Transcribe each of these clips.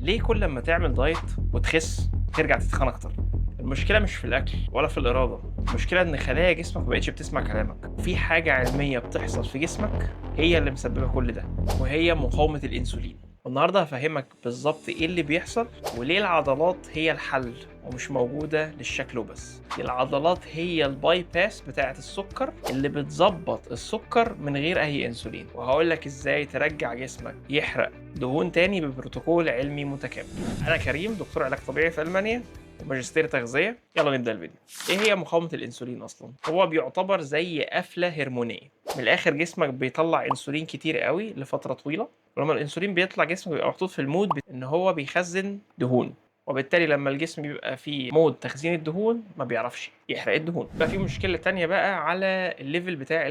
ليه كل لما تعمل دايت وتخس ترجع تتخن اكتر؟ المشكله مش في الاكل ولا في الاراده، المشكله ان خلايا جسمك ما بقتش بتسمع كلامك. في حاجه علميه بتحصل في جسمك هي اللي مسببه كل ده، وهي مقاومه الانسولين. والنهارده هفهمك بالظبط ايه اللي بيحصل وليه العضلات هي الحل ومش موجوده للشكل وبس. العضلات هي الباي باس بتاعه السكر اللي بتظبط السكر من غير اي انسولين، وهقول لك ازاي ترجع جسمك يحرق دهون تاني ببروتوكول علمي متكامل. انا كريم، دكتور علاج طبيعي في المانيا وماجستير تغذيه. يلا نبدا الفيديو. ايه هي مقاومه الانسولين اصلا؟ هو بيعتبر زي قفله هرمونيه. من الاخر جسمك بيطلع انسولين كتير قوي لفتره طويله، ولما الانسولين بيطلع جسمك بيبقى محطوط في المود ان هو بيخزن دهون، وبالتالي لما الجسم بيبقى في مود تخزين الدهون ما بيعرفش يحرق الدهون. بقى في مشكله تانية بقى على الليفل بتاع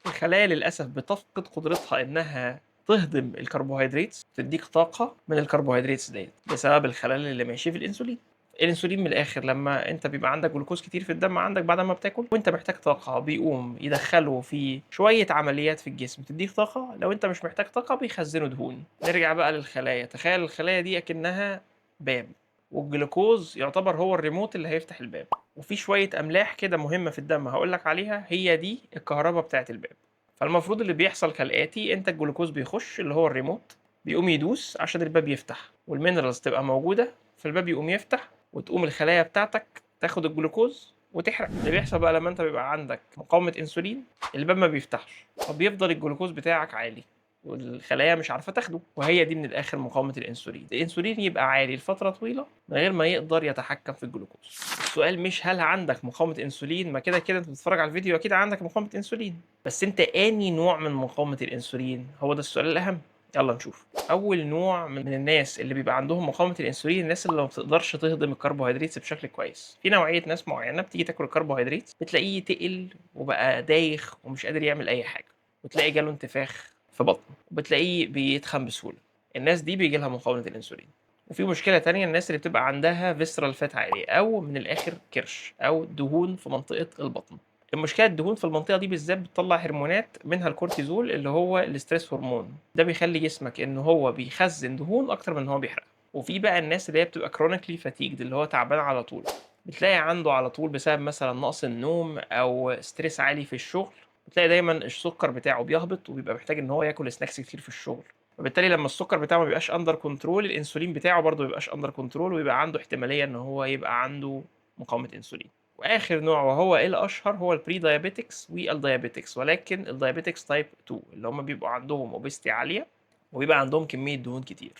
الخلايا للاسف بتفقد قدرتها انها تهضم الكربوهيدرات، تديك طاقه من الكربوهيدرات ديت بسبب الخلل اللي ماشي في الانسولين. الانسولين من الاخر لما انت بيبقى عندك جلوكوز كتير في الدم عندك بعد ما بتاكل وانت محتاج طاقه، بيقوم يدخله في شويه عمليات في الجسم تديك طاقه. لو انت مش محتاج طاقه بيخزنوا دهون. نرجع بقى للخلايا. تخيل الخلايا دي اكنها باب، والجلوكوز يعتبر هو الريموت اللي هيفتح الباب، وفي شويه املاح كده مهمه في الدم هقول لك عليها، هي دي الكهرباء بتاعه الباب. فالمفروض اللي بيحصل كالاتي: انت الجلوكوز بيخش اللي هو الريموت، بيقوم يدوس عشان الباب يفتح والمينرالز تبقى موجوده، فالباب يقوم يفتح وتقوم الخلايا بتاعتك تاخد الجلوكوز وتحرق. اللي بيحصل بقى لما انت بيبقى عندك مقاومه انسولين، الباب ما بيفتحش فبيفضل الجلوكوز بتاعك عالي والخلايا مش عارفه تاخده، وهي دي من الاخر مقاومه الانسولين. الانسولين يبقى عالي لفتره طويله من غير ما يقدر يتحكم في الجلوكوز. السؤال مش هل عندك مقاومه انسولين، ما كده كده انت بتتفرج على الفيديو اكيد عندك مقاومه انسولين، بس انت انهي نوع من مقاومه الانسولين؟ هو ده السؤال الاهم. يلا نشوف. اول نوع من الناس اللي بيبقى عندهم مقاومه الانسولين الناس اللي ما بتقدرش تهضم الكربوهيدرات بشكل كويس. في نوعيه ناس معينه بتيجي تاكل الكربوهيدرات بتلاقيه تقل وبقى دايخ ومش قادر يعمل اي حاجه، وتلاقي جاله انتفاخ في بطنه، وبتلاقيه بيتخن بسهوله. الناس دي بيجي لها مقاومه الانسولين. وفي مشكله تانية، الناس اللي بتبقى عندها فيسرال فات عالي، او من الاخر كرش او دهون في منطقه البطن. المشكله الدهون في المنطقه دي بالذات بتطلع هرمونات منها الكورتيزول اللي هو الاستريس هرمون، ده بيخلي جسمك ان هو بيخزن دهون اكتر من ان هو بيحرق. وفي بقى الناس اللي هي بتبقى كرونيكلي فاتيجد، اللي هو تعبان على طول، بتلاقي عنده على طول بسبب مثلا نقص النوم او ستريس عالي في الشغل، بتلاقي دايما السكر بتاعه بيهبط وبيبقى محتاج ان هو ياكل سناكس كتير في الشغل. وبالتالي لما السكر بتاعه ما بيبقاش اندر كنترول، الانسولين بتاعه برضه ما بيبقاش اندر كنترول، ويبقى عنده احتماليه ان هو يبقى عنده مقاومه انسولين. واخر نوع وهو الاشهر هو البري دايابيتكس والدايابيتكس، ولكن الدايابيتكس تايب 2 اللي هم بيبقوا عندهم اوبستي عاليه وبيبقى عندهم كميه دهون كتير.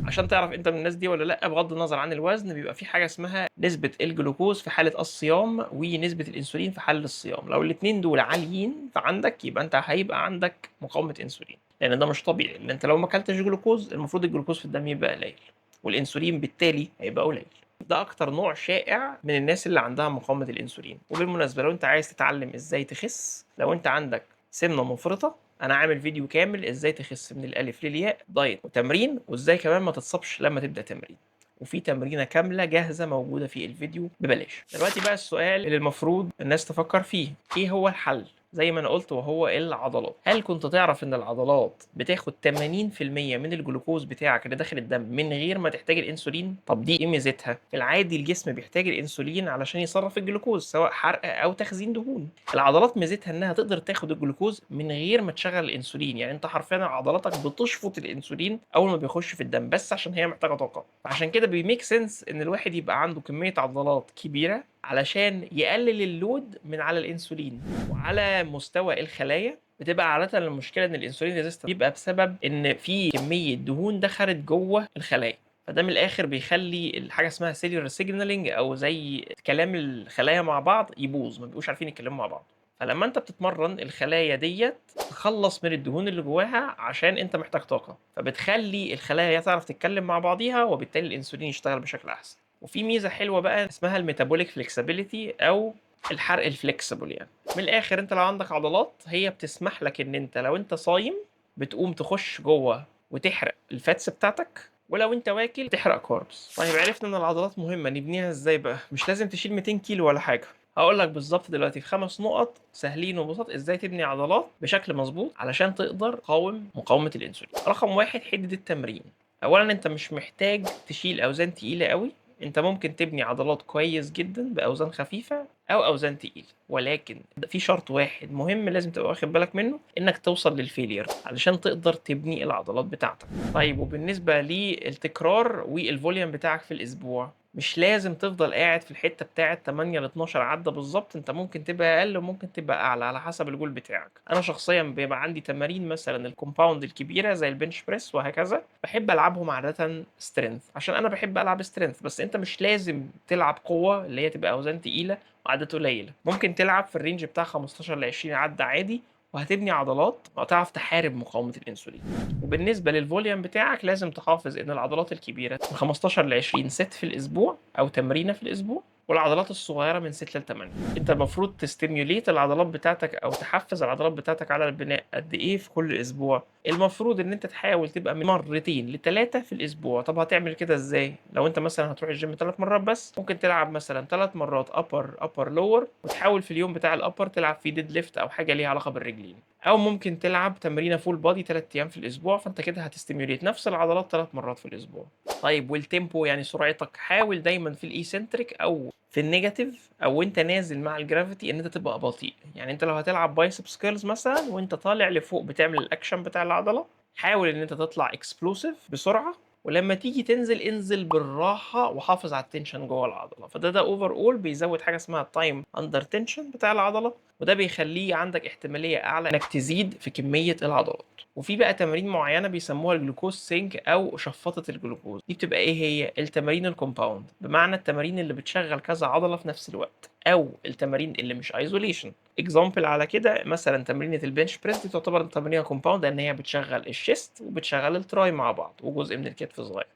عشان تعرف انت من الناس دي ولا لا، بغض النظر عن الوزن، بيبقى في حاجه اسمها نسبه الجلوكوز في حاله الصيام ونسبه الانسولين في حاله الصيام. لو الاثنين دول عاليين فعندك يبقى انت هيبقى عندك مقاومه انسولين، لان ده مش طبيعي. لان انت لو ما اكلتش جلوكوز المفروض الجلوكوز في الدم يبقى قليل، والانسولين بالتالي هيبقى قليل. ده اكتر نوع شائع من الناس اللي عندها مقاومه الانسولين. وبالمناسبه لو انت عايز تتعلم ازاي تخس، لو انت عندك سمنه مفرطه، انا عامل فيديو كامل ازاي تخس من الالف للياء، دايت وتمرين، وازاي كمان ما تتصابش لما تبدا تمرين. وفي تمرينه كامله جاهزه موجوده في الفيديو ببلاش. دلوقتي بقى السؤال اللي المفروض الناس تفكر فيه: ايه هو الحل؟ زي ما انا قلت، وهو العضلات. هل كنت تعرف ان العضلات بتاخد 80% من الجلوكوز بتاعك اللي داخل الدم من غير ما تحتاج الانسولين؟ طب دي ايه ميزتها؟ في العادي الجسم بيحتاج الانسولين علشان يصرف الجلوكوز سواء حرق او تخزين دهون. العضلات ميزتها انها تقدر تاخد الجلوكوز من غير ما تشغل الانسولين، يعني انت حرفيا عضلاتك بتشفط الانسولين اول ما بيخش في الدم بس عشان هي محتاجه طاقه. فعشان كده بيميك سنس ان الواحد يبقى عنده كميه عضلات كبيره علشان يقلل اللود من على الانسولين. وعلى مستوى الخلايا بتبقى عادة المشكلة ان الانسولين ريزيستنت بيبقى بسبب ان في كمية دهون دخلت جوه الخلايا، فده من الاخر بيخلي الحاجة اسمها سيلولار سيجنالينج او زي كلام الخلايا مع بعض يبوظ، ما بيبقوش عارفين يتكلموا مع بعض. فلما انت بتتمرن الخلايا ديت تخلص من الدهون اللي جواها عشان انت محتاج طاقة، فبتخلي الخلايا تعرف تتكلم مع بعضيها، وبالتالي الانسولين يشتغل بشكل احسن. وفي ميزة حلوة بقى اسمها الميتابوليك فليكسبيليتي او الحرق الفليكسبل. يعني من الاخر انت لو عندك عضلات هي بتسمح لك ان انت لو انت صايم بتقوم تخش جوه وتحرق الفاتس بتاعتك، ولو انت واكل تحرق كاربس. طيب عرفنا ان العضلات مهمه، نبنيها ازاي بقى؟ مش لازم تشيل 200 كيلو ولا حاجه. هقول لك بالظبط دلوقتي في 5 نقط سهلين وبساط ازاي تبني عضلات بشكل مظبوط علشان تقدر تقاوم مقاومه الانسولين. رقم 1: حده التمرين. اولا انت مش محتاج تشيل اوزان تقيله قوي، انت ممكن تبني عضلات كويس جدا باوزان خفيفه او اوزان تقيله، ولكن في شرط واحد مهم لازم تبقى واخد بالك منه، انك توصل للفيلير علشان تقدر تبني العضلات بتاعتك. طيب وبالنسبه للتكرار والفوليوم بتاعك في الاسبوع، مش لازم تفضل قاعد في الحته بتاعه 8 ل 12 عده بالظبط، انت ممكن تبقى اقل وممكن تبقى اعلى على حسب الجول بتاعك. انا شخصيا بيبقى عندي تمارين مثلا الكومباوند الكبيره زي البنش بريس وهكذا، بحب العبهم عاده سترينث عشان انا بحب العب سترينث، بس انت مش لازم تلعب قوه اللي هي تبقى اوزان تقيله وعدات قليله، ممكن تلعب في الرينج بتاع 15 ل 20 عده عادي، وهتبني عضلات وهتعرف تحارب مقاومه الانسولين. وبالنسبه للفوليوم بتاعك لازم تحافظ ان العضلات الكبيره من 15 ل 20 ست في الاسبوع او تمرينه في الاسبوع، والعضلات الصغيره من 6 ل 8. انت المفروض تستيميوليت العضلات بتاعتك او تحفز العضلات بتاعتك على البناء قد ايه في كل اسبوع؟ المفروض ان انت تحاول تبقى من مرتين لثلاثه في الاسبوع. طب هتعمل كده ازاي؟ لو انت مثلا هتروح الجيم 3 مرات بس، ممكن تلعب مثلا 3 مرات ابر لور، وتحاول في اليوم بتاع الابر تلعب فيه ديد ليفت او حاجه ليها علاقه بالرجلين، او ممكن تلعب تمرينه فول بادي 3 ايام في الاسبوع، فانت كده هتستيميوليت نفس العضلات 3 مرات في الاسبوع. طيب والتيمبو يعني سرعتك، حاول دايما في الايسنتريك او في النيجاتيف او انت نازل مع الجرافيتي ان انت تبقى بطيء. يعني انت لو هتلعب بايسبس كيرلز مثلا وانت طالع لفوق بتعمل الاكشن بتاع العضله، حاول ان انت تطلع اكسبلوسيف بسرعه، ولما تيجي تنزل انزل بالراحه وحافظ على التنشن جوه العضله. فده اوفر اول بيزود حاجه اسمها التايم اندر تنشن بتاع العضله، وده بيخليه عندك احتماليه اعلى انك تزيد في كميه العضلات. وفي بقى تمارين معينه بيسموها الجلوكوز سينك او شفطه الجلوكوز، دي بتبقى ايه هي؟ التمارين الكومباوند، بمعنى التمارين اللي بتشغل كذا عضله في نفس الوقت، او التمارين اللي مش ايزوليشن. اكزامبل على كده مثلا تمرينه البنش بريس دي تعتبر تمرينه كومباوند لان هي بتشغل الشيست وبتشغل التراي مع بعض وجزء من الكتف صغير.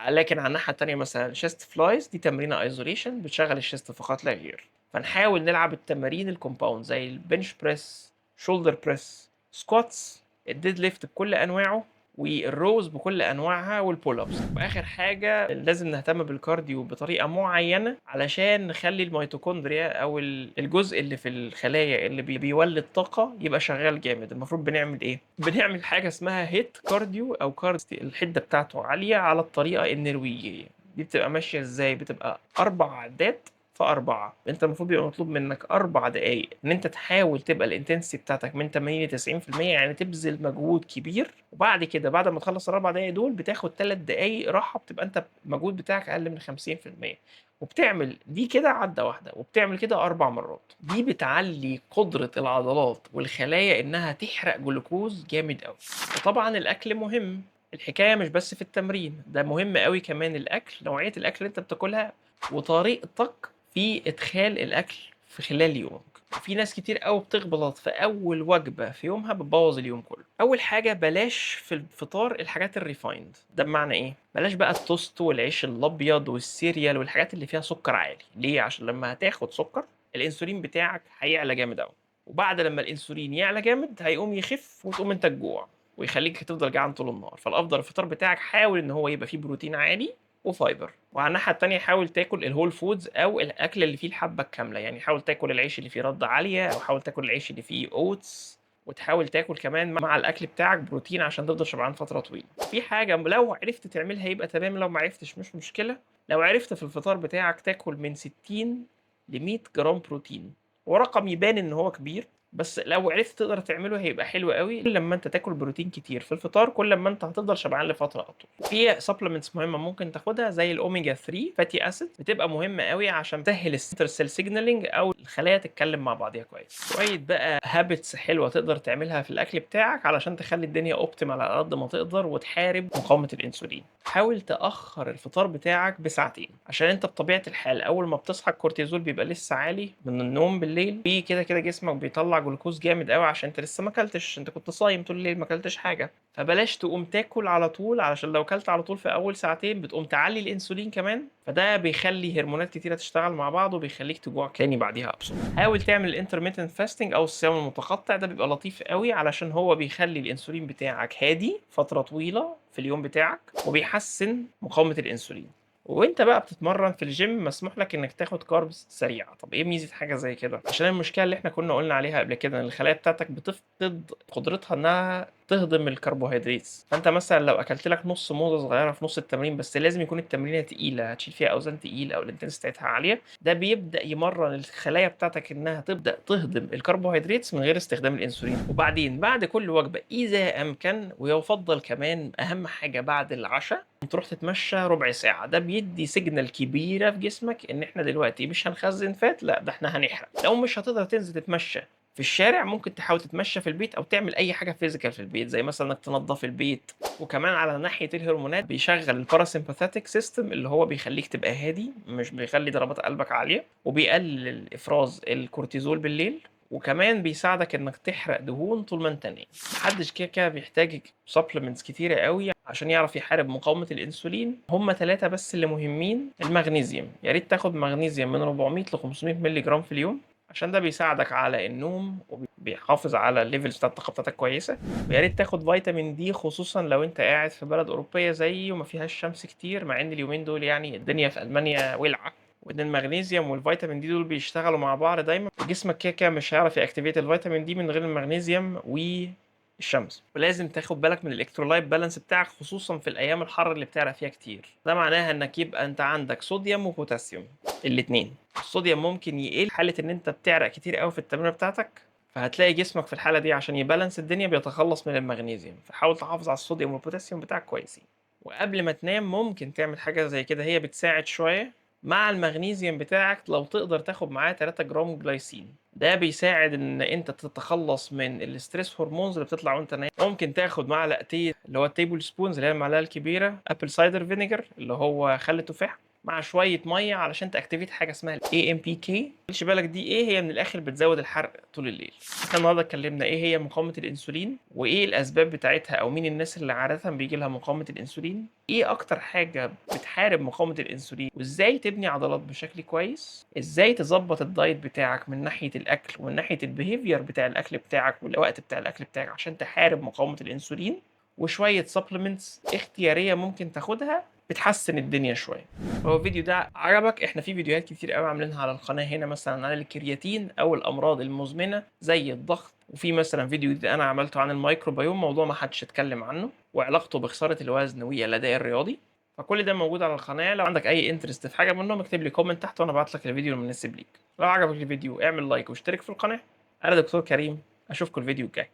لكن على الناحيه التانيه مثلا شيست فلايز دي تمرينه ايزوليشن بتشغل الشيست فقط لا غير. فنحاول نلعب التمارين الكومباوند زي البنش بريس، شولدر بريس، سكواتس، الديد ليفت بكل انواعه، والروز بكل انواعها، والبول ابس. واخر حاجه لازم نهتم بالكارديو بطريقه معينه علشان نخلي الميتوكوندريا او الجزء اللي في الخلايا اللي بيولد طاقه يبقى شغال جامد. المفروض بنعمل ايه؟ بنعمل حاجه اسمها هيت كارديو او الحده بتاعته عاليه على الطريقه النرويجيه. دي بتبقى ماشيه ازاي؟ بتبقى 4 عدات في 4. انت المفروض بيبقى مطلوب منك 4 دقايق ان انت تحاول تبقى الانتنسيتي بتاعتك من 80 ل 90%، يعني تبذل مجهود كبير، وبعد كده بعد ما تخلص ال4 دقايق دول بتاخد 3 دقايق راحه، بتبقى انت المجهود بتاعك اقل من 50%، وبتعمل دي كده عده واحده، وبتعمل كده 4 مرات. دي بتعلي قدره العضلات والخلايا انها تحرق جلوكوز جامد قوي. وطبعا الاكل مهم، الحكايه مش بس في التمرين، ده مهم قوي كمان الاكل، نوعيه الاكل اللي انت بتاكلها وطريقتك في ادخال الاكل في خلال يومك. في ناس كتير قوي بتغلط في اول وجبه في يومها بتبوظ اليوم كله. اول حاجه بلاش في الفطار الحاجات الريفايند، ده بمعنى ايه؟ بلاش بقى التوست والعيش الابيض والسيريال والحاجات اللي فيها سكر عالي. ليه؟ عشان لما هتاخد سكر الانسولين بتاعك هيعلى جامد قوي، وبعد لما الانسولين يعلى جامد هيقوم يخف وتقوم انت تجوع ويخليك تفضل جعان طول النهار. فالافضل الفطار بتاعك حاول ان هو يبقى فيه بروتين عالي وفايبر، وعلى الناحيه التانيه حاول تاكل الهول فودز او الاكل اللي فيه الحبه الكامله، يعني حاول تاكل العيش اللي فيه رده عاليه، او حاول تاكل العيش اللي فيه اوتس، وتحاول تاكل كمان مع الاكل بتاعك بروتين عشان تفضل شبعان فتره طويله. في حاجه لو عرفت تعملها يبقى تمام، لو ما عرفتش مش مشكله. لو عرفت في الفطار بتاعك تاكل من 60 ل 100 جرام بروتين، ورقم يبان ان هو كبير، بس لو عرفت تقدر تعمله هيبقى حلو قوي. كل ما انت تاكل بروتين كتير في الفطار كل ما انت هتفضل شبعان لفتره اطول. في سبلمنتس مهمه ممكن تاخدها زي الاوميجا 3 فاتي اسيد، بتبقى مهمه قوي عشان تسهل السنتر سيل سيجنالينج او الخلايا تتكلم مع بعضيها كويس. شويه بقى هابتس حلوه تقدر تعملها في الاكل بتاعك علشان تخلي الدنيا اوبتيمال على قد ما تقدر وتحارب مقاومه الانسولين. حاول تاخر الفطار بتاعك بساعتين، عشان انت بطبيعه الحال اول ما بتصحى الكورتيزول بيبقى لسه عالي من النوم بالليل، في كده كده جسمك بيطلع جلوكوز جامد قوي عشان انت لسه ما اكلتش، انت كنت صايم طول الليل ما اكلتش حاجه. فبلاش تقوم تاكل على طول، علشان لو كلت على طول في اول ساعتين بتقوم تعلي الانسولين كمان، فده بيخلي هرمونات كتيره تشتغل مع بعض وبيخليك تجوع تاني بعديها ابسط. حاول تعمل الانترميتنت فاستنج او الصيام المتقطع، ده بيبقى لطيف قوي علشان هو بيخلي الانسولين بتاعك هادي فتره طويله في اليوم بتاعك وبيحسن مقاومه الانسولين. وانت بقى بتتمرن في الجيم مسموح لك انك تاخد كاربس سريعه. طب ايه ميزه حاجه زي كده؟ عشان المشكله اللي احنا كنا قلنا عليها قبل كده ان الخلايا بتاعتك بتفقد قدرتها انها تهضم الكربوهيدرات. فانت مثلا لو اكلت لك نص موزه صغيره في نص التمرين، بس لازم يكون التمرينه تقيله هتشيل فيها اوزان تقيله او الانتنس بتاعتها عاليه، ده بيبدا يمرن الخلايا بتاعتك انها تبدا تهضم الكربوهيدرات من غير استخدام الانسولين. وبعدين بعد كل وجبه اذا امكن، ويفضل كمان اهم حاجه بعد العشاء، تروح تتمشى ربع ساعة. ده بيدي سيجنال كبيرة في جسمك ان احنا دلوقتي مش هنخزن فات، لا ده احنا هنحرق. لو مش هتقدر تنزل تتمشى في الشارع، ممكن تحاول تتمشى في البيت او تعمل اي حاجة فيزيكال في البيت، زي مثلا انك تنظف البيت. وكمان على ناحية الهرمونات، بيشغل الباراسيمباثيك سيستم اللي هو بيخليك تبقى هادي، مش بيخلي ضربات قلبك عالية، وبيقلل افراز الكورتيزول بالليل، وكمان بيساعدك انك تحرق دهون طول ما انت نايم. محدش كده بيحتاج سبلمنتس كتيرة قوي عشان يعرف يحارب مقاومة الانسولين. هما 3 بس اللي مهمين. المغنيسيوم، يا ريت تاخد مغنيسيوم من 400 ل 500 مللي جرام في اليوم، عشان ده بيساعدك على النوم وبيحافظ على الليفلز بتاعت الطاقة بتاعتك كويسة. ويا ريت تاخد فيتامين دي، خصوصا لو انت قاعد في بلد أوروبية زيي وما فيهاش شمس كتير، مع ان اليومين دول يعني الدنيا في ألمانيا ولعة، وان المغنيسيوم والفيتامين دي دول بيشتغلوا مع بعض دايما. جسمك كده مش هيعرف ياكتيفيت الفيتامين دي من غير المغنيسيوم والشمس. ولازم تاخد بالك من الالكترولايت بالانس بتاعك، خصوصا في الايام الحر اللي بتعرق فيها كتير. ده معناها انك يبقى انت عندك صوديوم وبوتاسيوم الاثنين. الصوديوم ممكن يقل حاله ان انت بتعرق كتير قوي في التمرين بتاعتك، فهتلاقي جسمك في الحاله دي عشان يبالانس الدنيا بيتخلص من المغنيسيوم، فحاول تحافظ على الصوديوم والبوتاسيوم بتاعك كويسين. وقبل ما تنام ممكن تعمل حاجه زي كده، هي بتساعد شويه مع المغنيسيوم بتاعك. لو تقدر تاخد معاه 3 جرام جلايسين، ده بيساعد ان انت تتخلص من الاستريس هرمونز اللي بتطلع وانت نايم. ممكن تاخد معلقتين اللي هو التيبل سبونز، اللي هي المعلقه الكبيره، ابل سايدر فينيجر اللي هو خل تفاح، مع شويه ميه علشان تاكتيفيت حاجه اسمها الاي ام بي كي. خلي بالك دي ايه هي، من الاخر بتزود الحرق طول الليل. احنا النهارده اتكلمنا ايه هي مقاومه الانسولين، وايه الاسباب بتاعتها، او مين الناس اللي عاده بيجي لها مقاومه الانسولين، ايه اكتر حاجه بتحارب مقاومه الانسولين، وازاي تبني عضلات بشكل كويس، ازاي تظبط الدايت بتاعك من ناحيه الاكل ومن ناحيه البيهيفير بتاع الاكل بتاعك والوقت بتاع الاكل بتاعك عشان تحارب مقاومه الانسولين، وشويه سبلمنتس اختياريه ممكن تاخدها بتحسن الدنيا شويه. هو الفيديو ده عجبك؟ احنا في فيديوهات كتير قوي عاملينها على القناه هنا، مثلا عن الكرياتين او الامراض المزمنه زي الضغط، وفي مثلا فيديو جديد انا عملته عن الميكروبيوم، موضوع ما حدش اتكلم عنه، وعلاقته بخساره الوزن والاداء الرياضي. فكل ده موجود على القناه. لو عندك اي انترست في حاجه منهم اكتب لي كومنت تحت وانا ابعت لك الفيديو المناسب ليك. لو عجبك الفيديو اعمل لايك واشترك في القناه. انا دكتور كريم، اشوفكم الفيديو الجاي.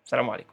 السلام عليكم.